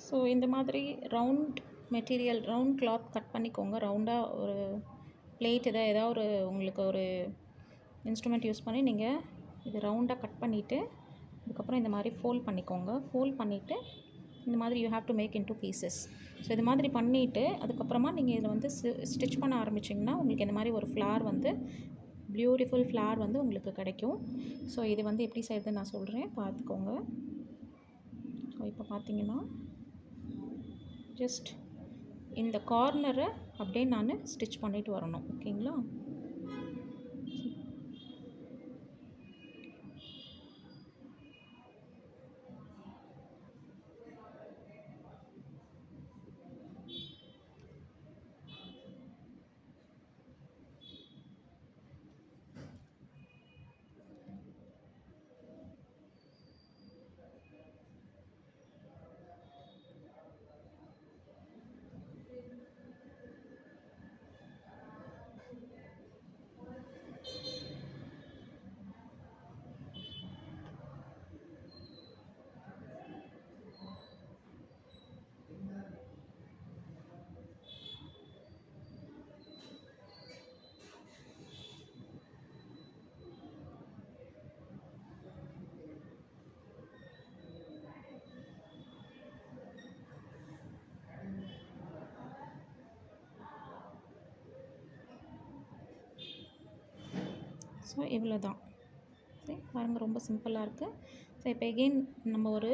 So இந்த மாதிரி round material, round cloth cut பண்ணிக்கோங்க. ரவுண்டாக ஒரு பிளேட் ஏதாவது ஒரு உங்களுக்கு ஒரு இன்ஸ்ட்ருமெண்ட் யூஸ் பண்ணி நீங்கள் இது ரவுண்டாக கட் பண்ணிவிட்டு அதுக்கப்புறம் இந்த மாதிரி ஃபோல்ட் பண்ணிக்கோங்க. ஃபோல்ட் பண்ணிவிட்டு இந்த மாதிரி you have to make into pieces. So இது மாதிரி பண்ணிவிட்டு அதுக்கப்புறமா நீங்கள் இதில் வந்து ஸ்டிச் பண்ண ஆரம்பிச்சிங்கன்னா உங்களுக்கு இந்த மாதிரி ஒரு ஃப்ளார் வந்து பியூட்டிஃபுல் ஃப்ளார் வந்து உங்களுக்கு கிடைக்கும். ஸோ இது வந்து எப்படி செய்யறதுன்னு நான் சொல்கிறேன், பார்த்துக்கோங்க. ஸோ இப்போ பார்த்தீங்கன்னா ஜஸ்ட் இந்த கார்னரை அப்படியே நான் ஸ்டிச் பண்ணிட்டு வரணும். ஓகேங்களா? ஸோ இவ்வளோ தான். சரி பாருங்கள், ரொம்ப சிம்பிளாக இருக்குது. ஸோ இப்போ எகெயின் நம்ம ஒரு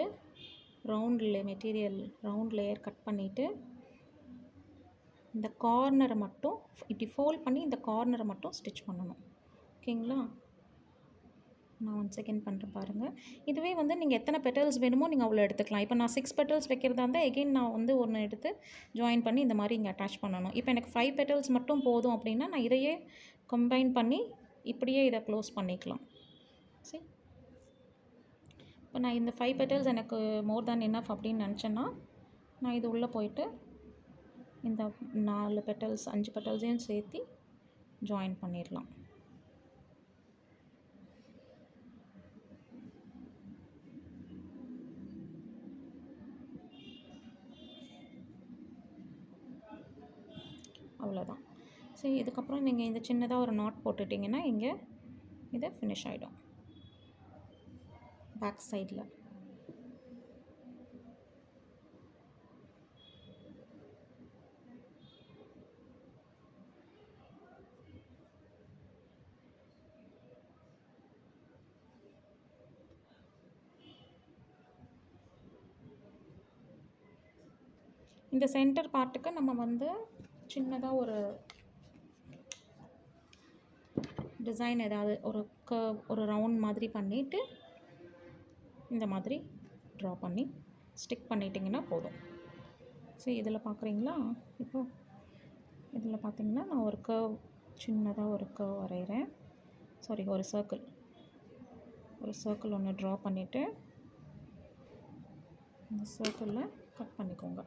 ரவுண்ட் லேயர் கட் பண்ணிவிட்டு இந்த கார்னரை மட்டும் இப்படி ஃபோல்ட் பண்ணி இந்த கார்னரை மட்டும் ஸ்டிச் பண்ணணும். ஓகேங்களா? நான் 1 செகண்ட் பண்ணுறேன் பாருங்கள். இதுவே வந்து நீங்கள் எத்தனை பெட்டல்ஸ் வேணுமோ நீங்கள் அவ்வளோ எடுத்துக்கலாம். இப்போ நான் 6 பெட்டல்ஸ் வைக்கிறதா இருந்தால் எகெயின் நான் வந்து ஒன்று எடுத்து ஜாயின் பண்ணி இந்த மாதிரி இங்கே அட்டாச் பண்ணணும். இப்போ எனக்கு 5 பெட்டல்ஸ் மட்டும் போதும் அப்படின்னா நான் இதையே கம்பைன் பண்ணி இப்படியே இதை க்ளோஸ் பண்ணிக்கலாம். சரி, இப்போ நான் இந்த 5 பெட்டல்ஸ் எனக்கு மோர் தேன் எனஃப் அப்படின்னு நினச்சேன்னா நான் இது உள்ளே போயிட்டு இந்த 4 பெட்டல்ஸ் 5 பெட்டல்ஸையும் சேர்த்து ஜாயின் பண்ணிடலாம். அவ்வளோதான். சரி, இதுக்கப்புறம் நீங்கள் இந்த சின்னதாக ஒரு நாட் போட்டுட்டிங்கன்னா இங்கே இதை ஃபினிஷ் ஆகிடும் பேக் சைடில். இந்த சென்டர் பார்ட்டுக்கு நம்ம வந்து சின்னதாக ஒரு டிசைன் ஏதாவது ஒரு கர்வ் ஒரு ரவுண்ட் மாதிரி பண்ணிவிட்டு இந்த மாதிரி ட்ரா பண்ணி ஸ்டிக் பண்ணிட்டிங்கன்னா போதும். சரி, இதில் பார்க்குறீங்களா? இப்போ இதில் பார்த்திங்கன்னா நான் ஒரு கர்வ் சின்னதாக ஒரு கர்வ் வரைகிறேன். சாரி, ஒரு சர்க்கிள் ஒன்று ட்ரா பண்ணிவிட்டு இந்த சர்க்கிளில் கட் பண்ணிக்கோங்க.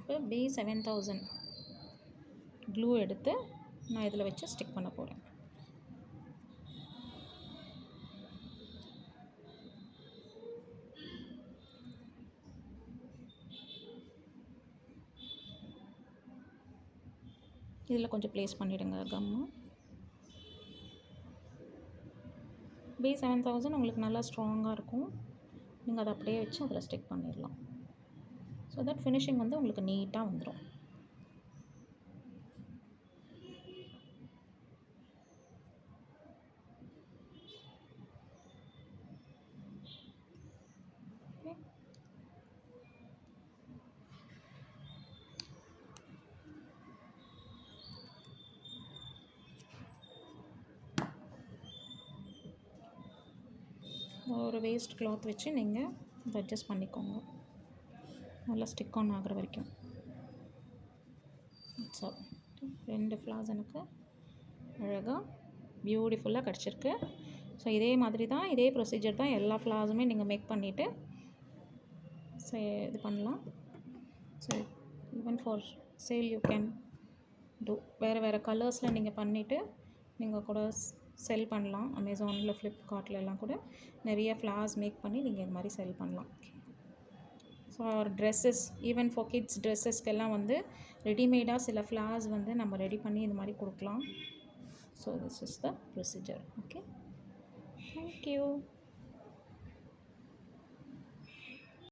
இப்போ B7000 க்ளூ எடுத்து நான் இதில் வச்சு ஸ்டிக் பண்ண போகிறேன். இதில் கொஞ்சம் ப்ளேஸ் பண்ணிவிடுங்க கம்மு. B7000 உங்களுக்கு நல்லா ஸ்ட்ராங்காக இருக்கும். நீங்கள் அதை அப்படியே வச்சு அதில் ஸ்டிக் பண்ணிடலாம். ஸோ தட் ஃபினிஷிங் வந்து உங்களுக்கு நீட்டாக வந்துடும். ஒரு வேஸ்ட் கிளாத் வச்சு நீங்கள் இதை அட்ஜஸ்ட் பண்ணிக்கோங்க, நல்லா ஸ்டிக் ஆன் ஆகிற வரைக்கும். ஸோ 2 ஃப்ளார்ஸ் எனக்கு அழகாக பியூட்டிஃபுல்லாக கிடச்சிருக்கு. ஸோ இதே மாதிரி தான், இதே ப்ரொசீஜர் தான் எல்லா ஃப்ளார்ஸுமே நீங்கள் மேக் பண்ணிவிட்டு ஸோ இது பண்ணலாம். So even for sale you can do. வேறு கலர்ஸில் நீங்கள் பண்ணிவிட்டு நீங்கள் கூட செல் பண்ணலாம். அமேசானில், ஃப்ளிப்கார்ட்லலாம் கூட நிறைய ஃப்ளார்ஸ் மேக் பண்ணி நீங்கள் இது மாதிரி செல் பண்ணலாம். ஸோ ஒரு ட்ரெஸ்ஸஸ், ஈவன் ஃபார் கிட்ஸ் ட்ரெஸ்ஸஸ்க்கெல்லாம் வந்து ரெடிமேடாக சில ஃப்ளார்ஸ் வந்து நம்ம ரெடி பண்ணி இது மாதிரி கொடுக்கலாம். So this is the procedure. Okay, thank you.